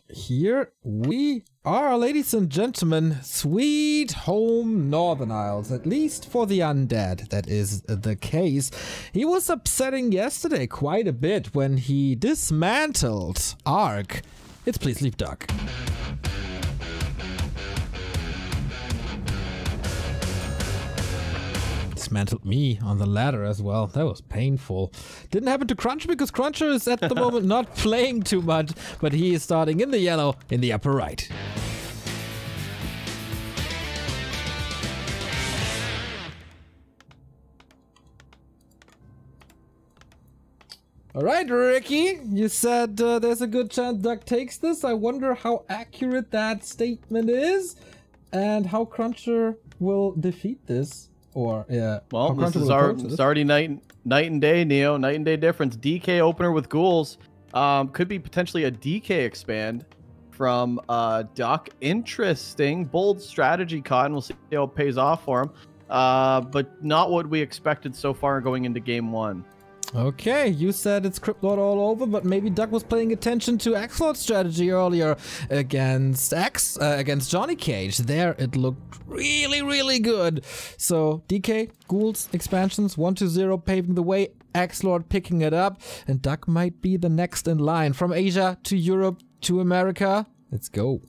here we are, ladies and gentlemen. Sweet home Northern Isles, at least for the undead, that is the case. He was upsetting yesterday quite a bit when he dismantled Ark. It's Please Leave Duck. Dismantled me on the ladder as well. That was painful. Didn't happen to CrunCher because CrunCher is at the moment not playing too much, but he is starting in the yellow in the upper right. All right, Ricky, you said there's a good chance Duck takes this. I wonder how accurate that statement is and how CrunCher will defeat this. Or, well, this is already night and day, Neo. Night and day difference. DK opener with ghouls. Could be potentially a DK expand from Duck. Interesting. Bold strategy, Cotton. We'll see how it pays off for him. But not what we expected so far going into game one. Okay, you said it's Crypt Lord all over, but maybe Duck was paying attention to X-Lord strategy earlier against Johnny Cage. There it looked really good. So DK, ghouls, expansions, 1-0 paving the way, X-Lord picking it up, and Duck might be the next in line. From Asia to Europe to America, let's go.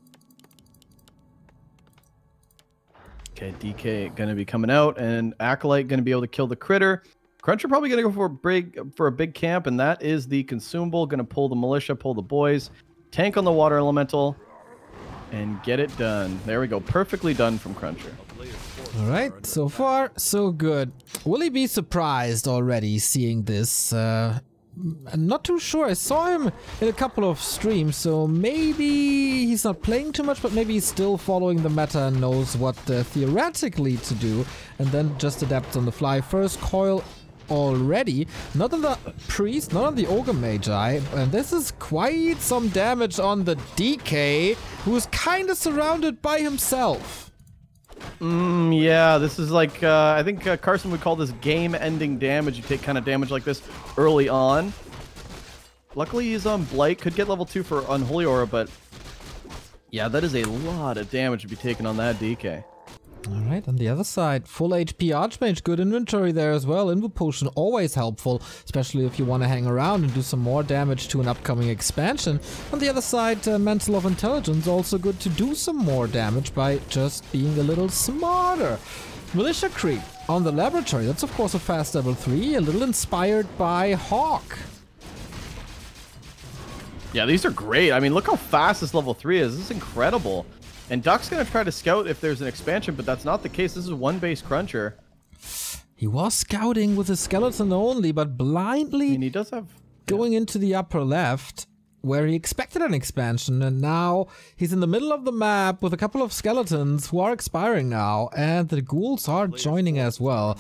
Okay, DK gonna be coming out, and Acolyte gonna be able to kill the critter. CrunCher probably going to go for a big camp, and that is the consumable. Going to pull the militia, pull the boys, tank on the water elemental, and get it done. There we go. Perfectly done from CrunCher. All right. So far, so good. Will he be surprised already seeing this? I'm not too sure. I saw him in a couple of streams, so maybe he's not playing too much, but maybe he's still following the meta and knows what theoretically to do, and then just adapts on the fly. First coil already, not on the priest, not on the ogre magi, and this is quite some damage on the DK, who's kind of surrounded by himself. Yeah, this is like I think Carson would call this game-ending damage. You take kind of damage like this early on. Luckily he's on Blight, could get level 2 for Unholy Aura, but yeah, that is a lot of damage to be taken on that DK. Alright, on the other side, full HP Archmage, good inventory there as well. Invo Potion always helpful, especially if you want to hang around and do some more damage to an upcoming expansion. On the other side, Mantle of Intelligence, also good to do some more damage by just being a little smarter. Militia Creep on the Laboratory, that's of course a fast level 3, a little inspired by Hawk. Yeah, these are great. I mean, look how fast this level 3 is. This is incredible. And Duck's going to try to scout if there's an expansion, but that's not the case. This is one base CrunCher. He was scouting with a skeleton only, but blindly he does have going into the upper left, where he expected an expansion, and now he's in the middle of the map with a couple of skeletons who are expiring now, and the ghouls are joining as well.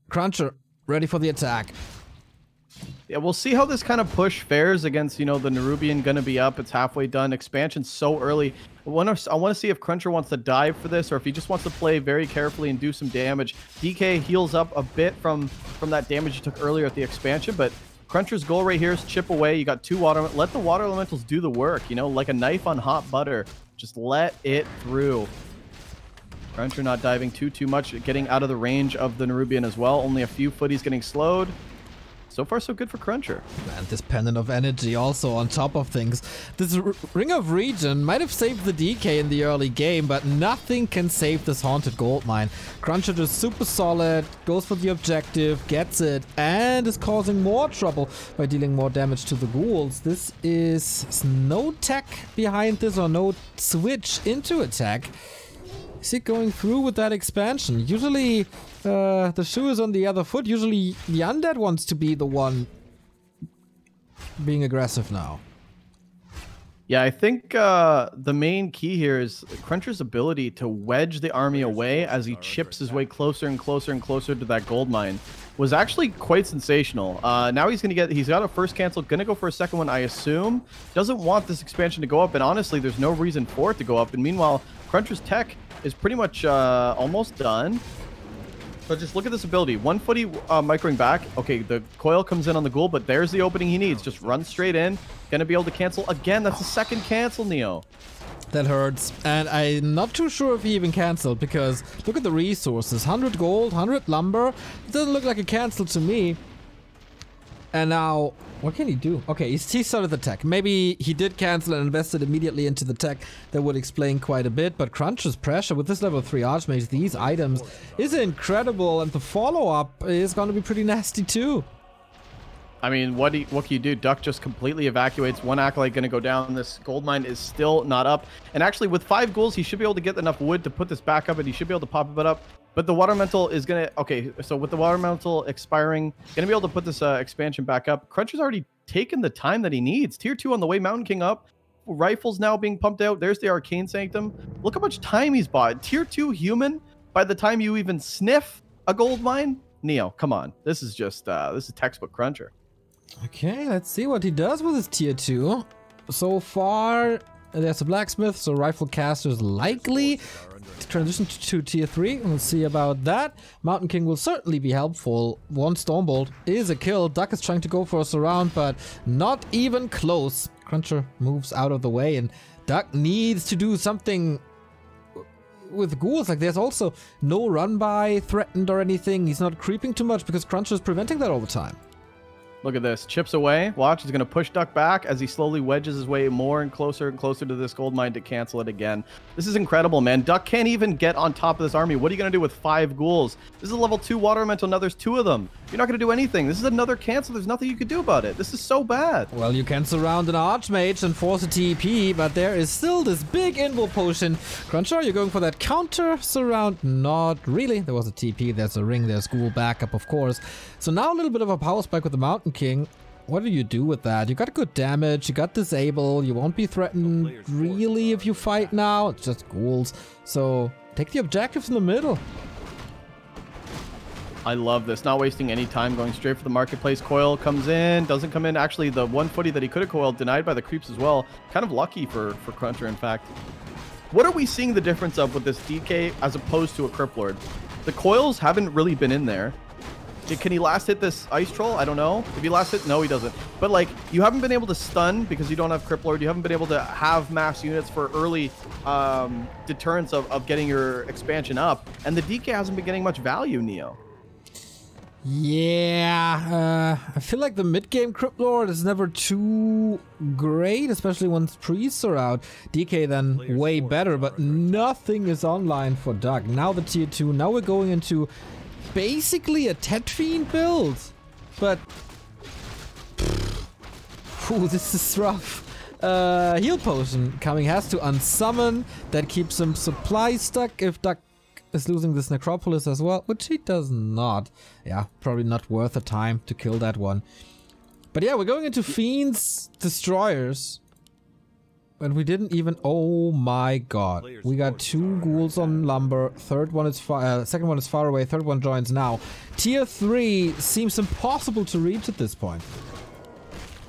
CrunCher, ready for the attack. Yeah, we'll see how this kind of push fares against, you know, the Nerubian gonna be up. It's halfway done. Expansion so early. I want to see if CrunCher wants to dive for this or if he just wants to play very carefully and do some damage. DK heals up a bit from that damage he took earlier at the expansion, but CrunCher's goal right here is chip away. You got 2 water. Let the water elementals do the work, you know, like a knife on hot butter. Just let it through. CrunCher not diving too much, getting out of the range of the Nerubian as well. Only a few footies getting slowed. So far, so good for CrunCher. And this Pendant of Energy also on top of things. This Ring of Regen might have saved the DK in the early game, but nothing can save this Haunted Goldmine. CrunCher just super solid, goes for the objective, gets it, and is causing more trouble by dealing more damage to the ghouls. This is no tech behind this or no switch into attack. Is he going through with that expansion? Usually the shoe is on the other foot. Usually the undead wants to be the one being aggressive now. Yeah, I think the main key here is CrunCher's ability to wedge the army away as he chips his way closer and closer and closer to that gold mine was actually quite sensational. Now he's got a first cancel, gonna go for a second one, I assume. Doesn't want this expansion to go up, and honestly, there's no reason for it to go up. And meanwhile, CrunCher's tech is pretty much almost done. So just look at this ability. 1 footy microing back. Okay, the coil comes in on the ghoul, but there's the opening he needs. Just run straight in. Gonna be able to cancel again. That's the second cancel, Neo. That hurts. And I'm not too sure if he even canceled, because look at the resources. 100 gold, 100 lumber. It doesn't look like a cancel to me. And now, what can he do? Okay, he started the tech. Maybe he did cancel and invested immediately into the tech. That would explain quite a bit. But CrunCher's pressure with this level 3 Archmage, these items, is incredible. And the follow-up is going to be pretty nasty too. I mean, what can you do? Duck just completely evacuates. 1 Acolyte going to go down. This gold mine is still not up. And actually, with 5 ghouls, he should be able to get enough wood to put this back up, and he should be able to pop it up. But the water elemental is going to... Okay, so with the water elemental expiring, going to be able to put this expansion back up. CrunCher's already taken the time that he needs. Tier 2 on the way, Mountain King up. Rifles now being pumped out. There's the Arcane Sanctum. Look how much time he's bought. Tier 2 human, by the time you even sniff a gold mine? Neo, come on. This is just... this is textbook CrunCher. Okay, let's see what he does with his tier 2. So far, there's a blacksmith, so rifle caster's likely to transition to tier 3. We'll see about that. Mountain King will certainly be helpful. 1 Stormbolt is a kill. Duck is trying to go for a surround, but not even close. CrunCher moves out of the way, and Duck needs to do something with ghouls. Like, there's also no run by threatened or anything. He's not creeping too much because CrunCher is preventing that all the time. Look at this. Chips away. Watch. He's going to push Duck back as he slowly wedges his way more and closer to this gold mine to cancel it again. This is incredible, man. Duck can't even get on top of this army. What are you going to do with 5 ghouls? This is a level 2 water elemental. Now there's 2 of them. You're not going to do anything. This is another cancel. There's nothing you could do about it. This is so bad. Well, you can surround an Archmage and force a TP, but there is still this big invul potion. CrunCher, you're going for that counter surround? Not really. There was a TP. There's a ring. There's ghoul backup, of course. So now a little bit of a power spike with the Mountain King. What do you do with that? You got good damage, you got disable, you won't be threatened really if you fight now. It's just ghouls. So take the objectives in the middle. I love this. Not wasting any time, going straight for the marketplace. Coil comes in, doesn't come in. Actually, the 1 footy that he could have coiled, denied by the creeps as well. Kind of lucky for CrunCher, in fact. What are we seeing the difference of with this DK as opposed to a Crypt Lord? The coils haven't really been in there. Can he last hit this Ice Troll? I don't know. If he last hit, no, he doesn't. But, like, you haven't been able to stun because you don't have Crypt Lord. You haven't been able to have mass units for early deterrence of getting your expansion up. And the DK hasn't been getting much value, Neo. Yeah, I feel like the mid-game Crypt Lord is never too great, especially once priests are out. DK then way better, but nothing is online for Duck. Now the tier 2, now we're going into basically a Tet Fiend build, but ooh, this is rough. Heal potion coming, has to unsummon. That keeps him supply stuck if Duck is losing this necropolis as well, which he does not. Yeah, probably not worth the time to kill that one. But yeah, we're going into Fiend's Destroyers. And we didn't even... Oh my god. We got 2 ghouls on lumber. Second one is far away. Third one joins now. Tier 3 seems impossible to reach at this point.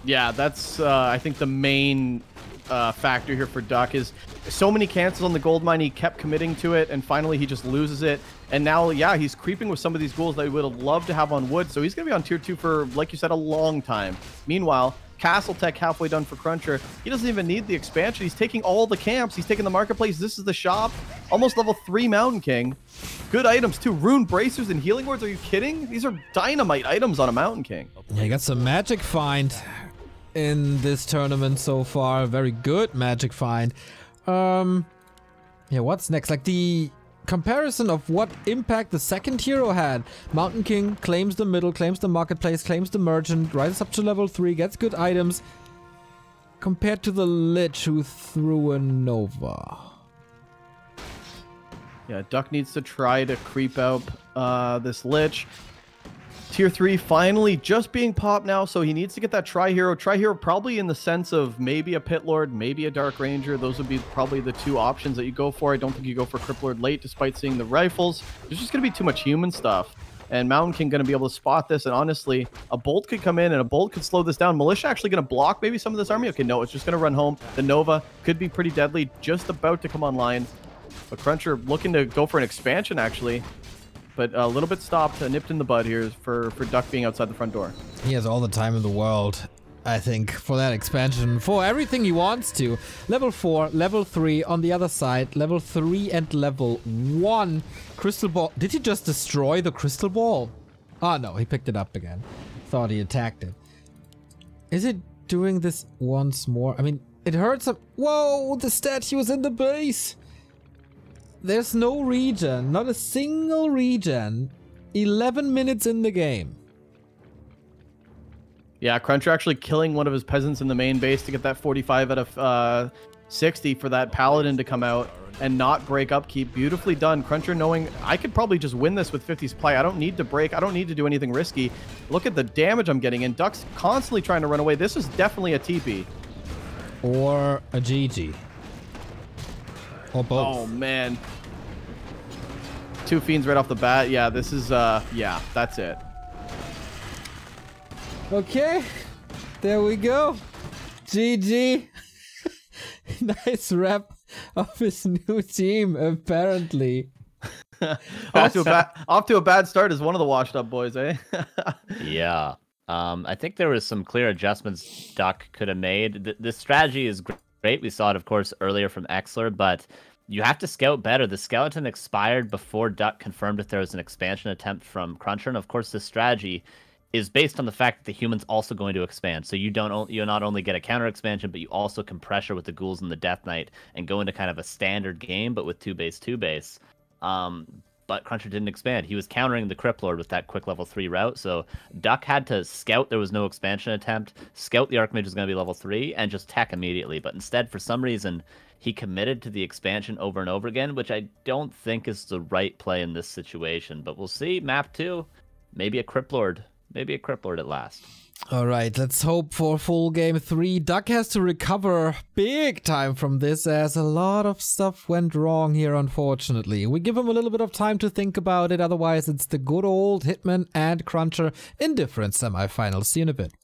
Yeah, that's I think the main factor here for Duck is so many cancels on the gold mine. He kept committing to it, and finally he just loses it. And now, yeah, he's creeping with some of these ghouls that he would have loved to have on wood. So he's going to be on tier 2 for, like you said, a long time. Meanwhile, Castle Tech halfway done for CrunCher. He doesn't even need the expansion. He's taking all the camps. He's taking the marketplace. This is the shop. Almost level 3 Mountain King. Good items too. Rune Bracers and Healing Wards. Are you kidding? These are dynamite items on a Mountain King. Yeah, you got some magic find in this tournament so far. Very good magic find. Yeah, what's next? Like the comparison of what impact the second hero had. Mountain King claims the middle, claims the marketplace, claims the merchant, rises up to level 3, gets good items. Compared to the Lich who threw a Nova. Yeah, Duck needs to try to creep out this Lich. Tier 3 finally just being popped now, so he needs to get that Tri-Hero. Tri-Hero probably in the sense of maybe a Pit Lord, maybe a Dark Ranger. Those would be probably the 2 options that you go for. I don't think you go for Crypt Lord late, despite seeing the rifles. There's just going to be too much human stuff. And Mountain King going to be able to spot this, and honestly, a Bolt could come in, and a Bolt could slow this down. Militia actually going to block maybe some of this army? Okay, no, it's just going to run home. The Nova could be pretty deadly, just about to come online. But CrunCher looking to go for an expansion, actually. but a little bit stopped, nipped in the bud here for Duck being outside the front door. He has all the time in the world, I think, for that expansion, for everything he wants to. Level 4, level 3 on the other side, level 3 and level 1. Crystal ball. Did he just destroy the crystal ball? Oh no, he picked it up again. Thought he attacked it. Is it doing this once more? I mean, it hurts him. Whoa, the statue is in the base. There's no regen, not a single regen. 11 minutes in the game. Yeah, CrunCher actually killing one of his peasants in the main base to get that 45 out of 60 for that paladin to come out and not break upkeep. Beautifully done. CrunCher knowing I could probably just win this with 50 supply. I don't need to break. I don't need to do anything risky. Look at the damage I'm getting, and Duck's constantly trying to run away. This is definitely a TP. Or a GG. Or both. Oh, man. 2 fiends right off the bat. Yeah, this is, yeah, that's it. Okay, there we go. GG. Nice rep of his new team, apparently. off to a bad start as one of the washed up boys, eh? Yeah. I think there was some clear adjustments Duck could have made. The strategy is great. We saw it, of course, earlier from Exler, but you have to scout better. The skeleton expired before Duck confirmed if there was an expansion attempt from CrunCher, and of course, this strategy is based on the fact that the human's also going to expand. So you not only get a counter expansion, but you also can pressure with the ghouls and the Death Knight and go into kind of a standard game, but with 2-base. But CrunCher didn't expand. He was countering the Crypt Lord with that quick level 3 route. So Duck had to scout there was no expansion attempt, scout the Archmage was going to be level 3, and just tech immediately. But instead, for some reason, he committed to the expansion over and over again, which I don't think is the right play in this situation. But we'll see. Map 2, maybe a Crypt Lord. Maybe a Crypt Lord at last. All right, let's hope for full game 3. Duck has to recover big time from this, as a lot of stuff went wrong here, unfortunately. We give him a little bit of time to think about it, otherwise it's the good old Hitman and CrunCher in different semifinals. See you in a bit.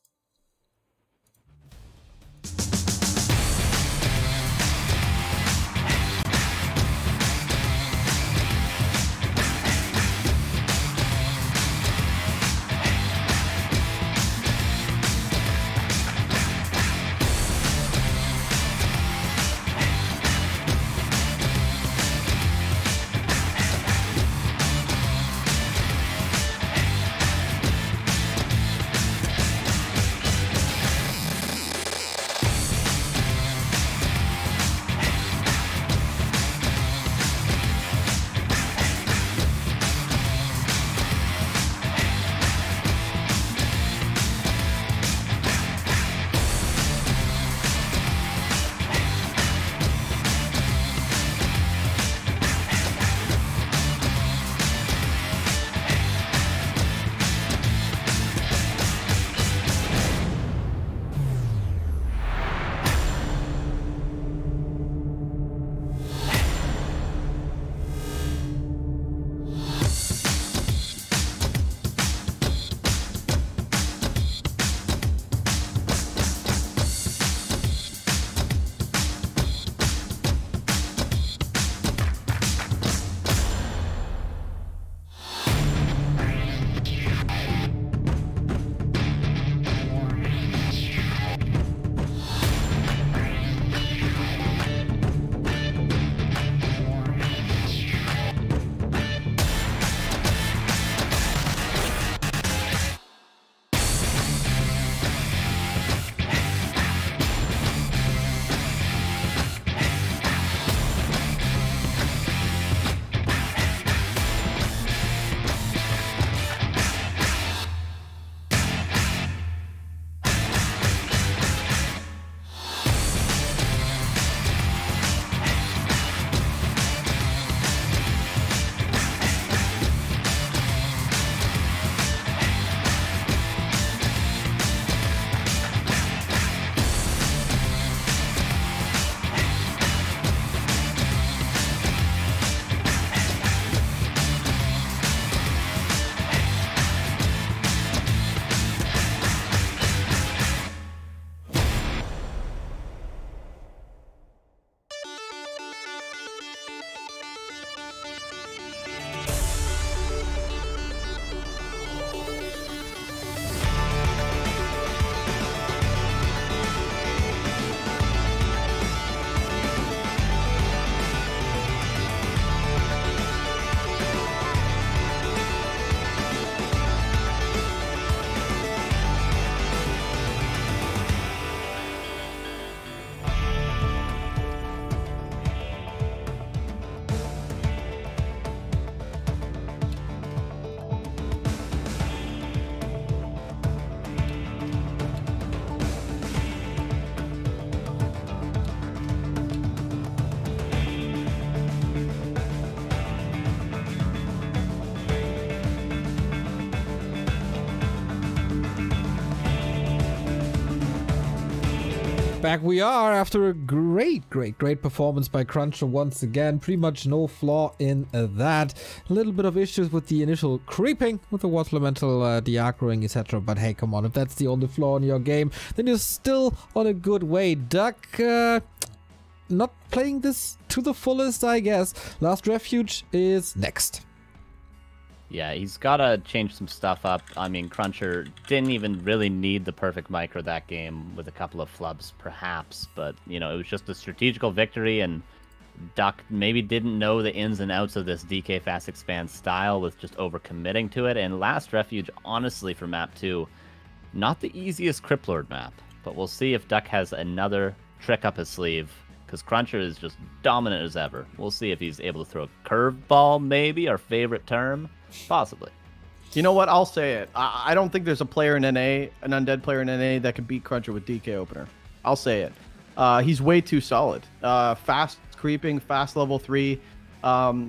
Back we are after a great performance by CrunCher once again. Pretty much no flaw in that. A little bit of issues with the initial creeping with the water elemental deaggroing, etc. But hey, come on, if that's the only flaw in your game, then you're still on a good way. Duck, not playing this to the fullest, I guess. Last Refuge is next. Yeah, he's got to change some stuff up. I mean, CrunCher didn't even really need the perfect micro that game with a couple of flubs, perhaps. But, you know, it was just a strategical victory, and Duck maybe didn't know the ins and outs of this DK Fast Expand style with just overcommitting to it. And Last Refuge, honestly, for map 2, not the easiest Cryptlord map. But we'll see if Duck has another trick up his sleeve, because CrunCher is just dominant as ever. We'll see if he's able to throw a curveball, maybe, our favorite term. Possibly. You know what? I'll say it. I don't think there's a player in NA, an undead player in NA, that can beat CrunCher with DK opener. I'll say it. He's way too solid. Fast creeping, fast level 3.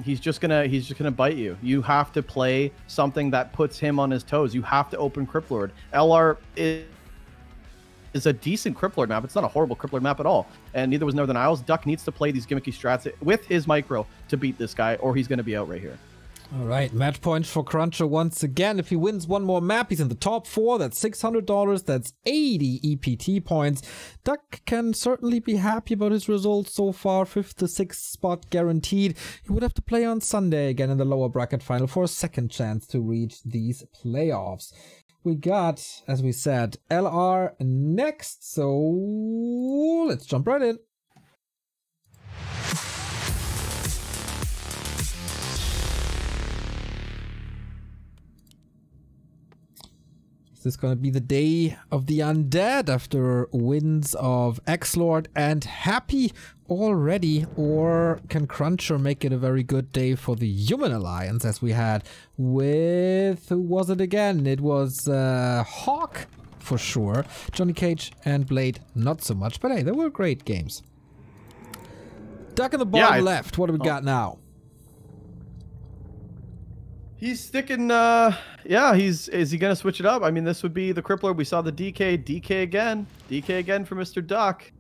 He's just gonna bite you. You have to play something that puts him on his toes. You have to open Cryptlord. LR is a decent Cryptlord map. It's not a horrible Cryptlord map at all. And neither was Northern Isles. Duck needs to play these gimmicky strats with his micro to beat this guy, or he's gonna be out right here. All right, match points for CrunCher once again. If he wins one more map, he's in the top 4. That's $600. That's 80 EPT points. Duck can certainly be happy about his results so far. 5th to 6th spot guaranteed. He would have to play on Sunday again in the lower bracket final for a second chance to reach these playoffs. We got, as we said, LR next. So let's jump right in. Is this going to be the day of the undead after wins of Xlord and Happy already? Or can CrunCher make it a very good day for the Human Alliance, as we had with, who was it again? It was Hawk for sure. Johnny Cage and Blade not so much, but hey, they were great games. Duck in the bottom left, what do we got now? He's sticking, is he going to switch it up? I mean, this would be the Crippler. We saw the DK again for Mr. Duck.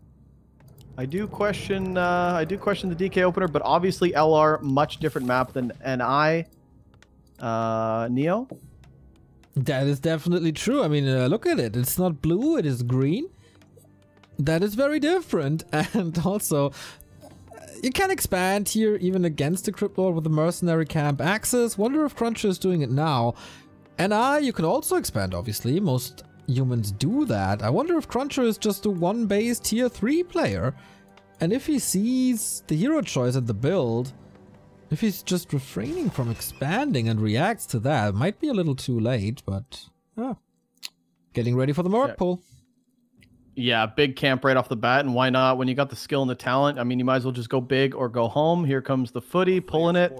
I do question the DK opener, but obviously LR, much different map than NI. Neo? That is definitely true. I mean, look at it. It's not blue, it is green. That is very different. And also, you can expand here even against the Cryptlord with the Mercenary Camp Axis. Wonder if CrunCher is doing it now. NI, you can also expand, obviously. Most humans do that. I wonder if CrunCher is just a one-base tier 3 player. And if he sees the hero choice at the build, if he's just refraining from expanding and reacts to that, it might be a little too late, but getting ready for the Merc pull. Yeah, big camp right off the bat, and why not? When you got the skill and the talent, I mean, you might as well just go big or go home. Here comes the footy, pulling it,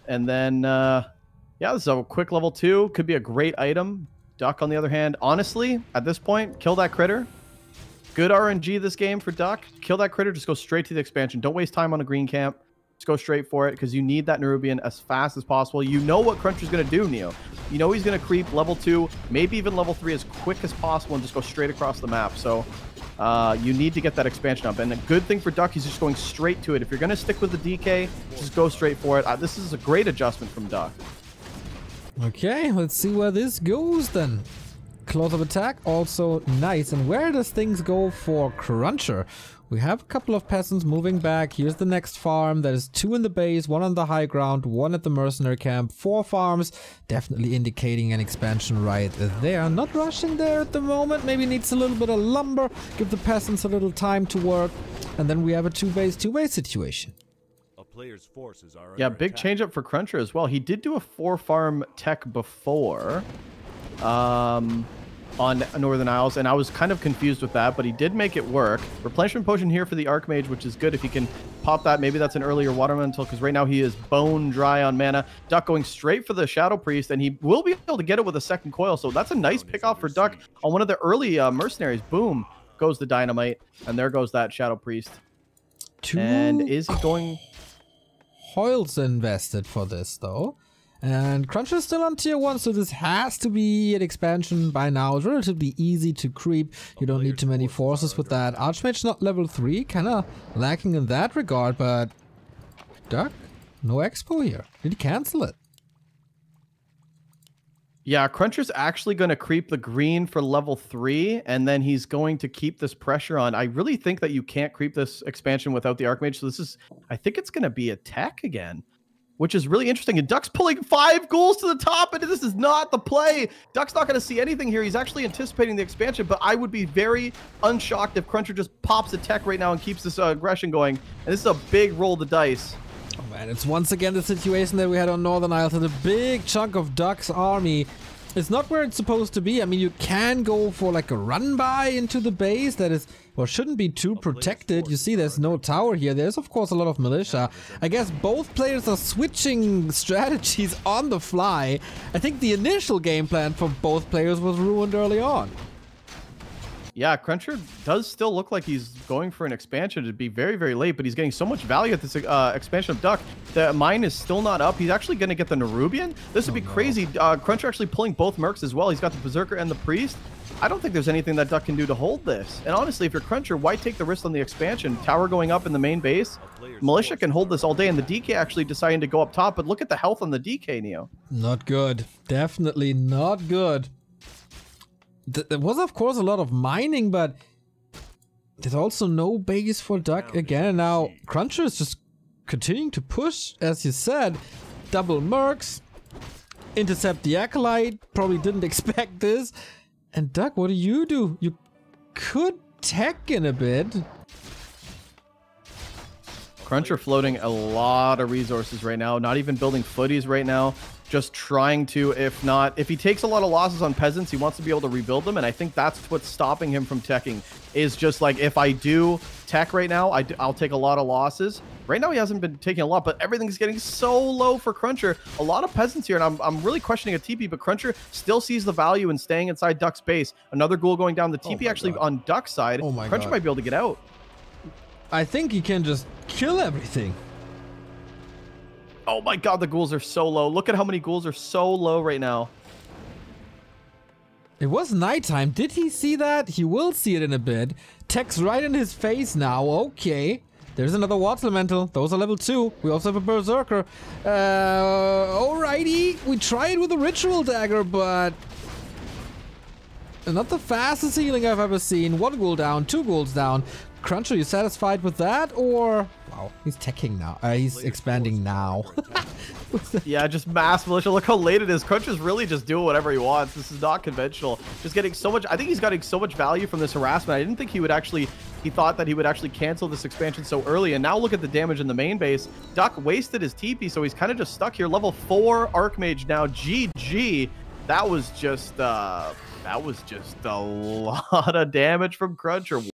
and then, yeah, this is a quick level 2. Could be a great item. Duck, on the other hand, honestly, at this point, kill that critter. Good RNG this game for Duck. Kill that critter, just go straight to the expansion. Don't waste time on a green camp. Just go straight for it, because you need that Nerubian as fast as possible. You know what CrunCher's going to do, Neo. You know he's going to creep level 2, maybe even level 3 as quick as possible and just go straight across the map. So you need to get that expansion up. And the good thing for Duck, he's just going straight to it. If you're going to stick with the DK, just go straight for it. This is a great adjustment from Duck. Okay, let's see where this goes then. Close of attack, also nice. And where does things go for CrunCher? We have a couple of peasants moving back. Here's the next farm. There's 2 in the base, 1 on the high ground, 1 at the mercenary camp. 4 farms, definitely indicating an expansion right there. Not rushing there at the moment. Maybe needs a little bit of lumber. Give the peasants a little time to work. And then we have a 2-base situation. A player's forces are yeah, big change up for CrunCher as well. He did do a 4-farm tech before. On Northern Isles, and I was kind of confused with that, but he did make it work. Replenishment potion here for the Archmage, which is good if he can pop that. Maybe that's an earlier Water Elemental, because right now he is bone dry on mana. Duck going straight for the Shadow Priest, and he will be able to get it with a second coil, so that's a nice pick off for Duck on one of the early mercenaries. Boom goes the Dynamite, and there goes that Shadow Priest. And is he going... Coils invested for this, though. And CrunCher is still on tier 1, so this has to be an expansion by now. It's relatively easy to creep. You don't need too many forces with that. Archmage not level 3, kind of lacking in that regard, but Duck, no expo here. Did he cancel it? Yeah, CrunCher's actually going to creep the green for level 3, and then he's going to keep this pressure on. I really think that you can't creep this expansion without the Archmage, so this is, I think it's going to be a tech again, which is really interesting. And Duck's pulling 5 ghouls to the top, and this is not the play. Duck's not going to see anything here. He's actually anticipating the expansion, but I would be very unshocked if CrunCher just pops a tech right now and keeps this aggression going. And this is a big roll of the dice. Oh man, it's once again the situation that we had on Northern Isles, and a big chunk of Duck's army is not where it's supposed to be. I mean, you can go for like a run by into the base that is, well, shouldn't be too protected. You see there's no tower here. There's of course a lot of militia. I guess both players are switching strategies on the fly. I think the initial game plan for both players was ruined early on. Yeah, CrunCher does still look like he's going for an expansion. It'd be very, very late, but he's getting so much value at this expansion of Duck. The mine is still not up. He's actually going to get the Nerubian. This would be crazy. CrunCher actually pulling both Mercs as well. He's got the Berserker and the Priest. I don't think there's anything that Duck can do to hold this. And honestly, if you're CrunCher, why take the risk on the expansion? Tower going up in the main base. Militia can hold this all day, and the DK actually deciding to go up top. But look at the health on the DK, Neo. Not good. Definitely not good. There was, of course, a lot of mining, but there's also no base for Duck again. Now, CrunCher is just continuing to push, as you said. Double Mercs, intercept the Acolyte, probably didn't expect this. And Duck, what do? You could tech in a bit. CrunCher floating a lot of resources right now, not even building footies right now. Just trying to, if he takes a lot of losses on peasants, he wants to be able to rebuild them. And I think that's what's stopping him from teching, is just like, if I do tech right now, I'll take a lot of losses. Right now, he hasn't been taking a lot, but everything's getting so low for CrunCher. A lot of peasants here, and I'm really questioning a TP, but CrunCher still sees the value in staying inside Duck's base. Another ghoul going down. The TP actually on Duck's side. CrunCher might be able to get out. I think he can just kill everything. Oh my god, the ghouls are so low. Look at how many ghouls are so low right now. It was nighttime. Did he see that? He will see it in a bit. Tech's right in his face now. Okay. There's another Warts Elemental. Those are level 2. We also have a Berserker. Alrighty. We tried with a Ritual Dagger, but not the fastest healing I've ever seen. 1 ghoul down, 2 ghouls down. CrunCher, you satisfied with that, or? Wow, he's teching now. He's expanding now. Yeah, just mass militia. Look how late it is. CrunCher's really just doing whatever he wants. This is not conventional. Just getting so much. I think he's getting so much value from this harassment. I didn't think he would actually. He thought that he would actually cancel this expansion so early. And now look at the damage in the main base. Duck wasted his TP, so he's kind of just stuck here. Level 4 Archmage now. GG. That was just a lot of damage from CrunCher.